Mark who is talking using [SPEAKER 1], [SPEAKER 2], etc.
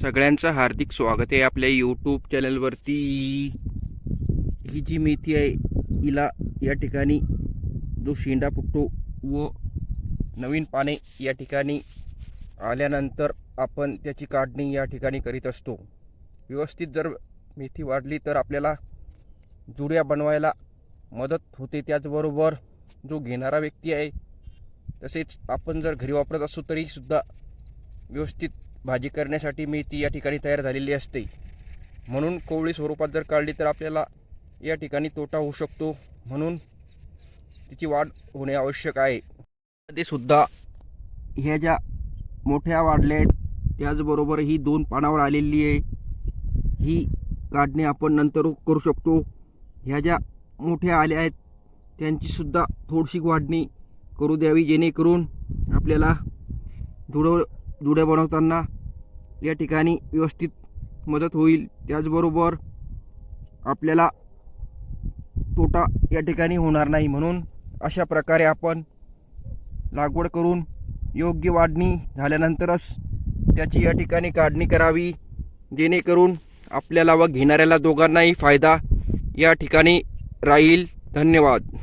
[SPEAKER 1] सगळ्यांचं हार्दिक स्वागत आहे आपल्या यूट्यूब चॅनलवरती। ही जी मेथी आहे हिला या ठिकाणी जो शेंडा फुटतो व नवीन पाने या ठिकाणी आल्यानंतर आपण त्याची काढणी या ठिकाणी करीत असतो। व्यवस्थित जर मेथी वाढली तर आपल्याला जुड्या बनवायला मदत होते। त्याचबरोबर जो घेणारा व्यक्ती आहे तसेच आपण जर घरी वापरत असू तरी सुद्धा व्यवस्थित भाजी करण्यासाठी मेथी या ठिकाणी तयार झालेली असते। म्हणून कोवळी स्वरूपात जर काढली तर आपल्याला या ठिकाणी तोटा होऊ शकतो, म्हणून तिची वाढ होणे आवश्यक आहे। ते सुद्धा ह्या ज्या मोठ्या वाढल्या आहेत त्याचबरोबर ही 2 पानावर आलेली आहे, ही काढणे आपण नंतर करू शकतो। ह्या ज्या मोठ्या आल्या आहेत त्यांची सुद्धा थोडीशी वाढणी करू द्यावी, जेणेकरून आपल्याला जुड्या बनवताना या ठिकाणी व्यवस्थित मदत होईल। त्याचबरोबर आपल्याला तोटा या ठिकाणी होणार नाही। म्हणून अशा प्रकारे आपण लागवड करून योग्य वाढणी झाल्यानंतरच त्याची या ठिकाणी काढणी करावी, जेणेकरून आपल्याला व घेणाऱ्याला दोघांनाही फायदा या ठिकाणी राहील। धन्यवाद।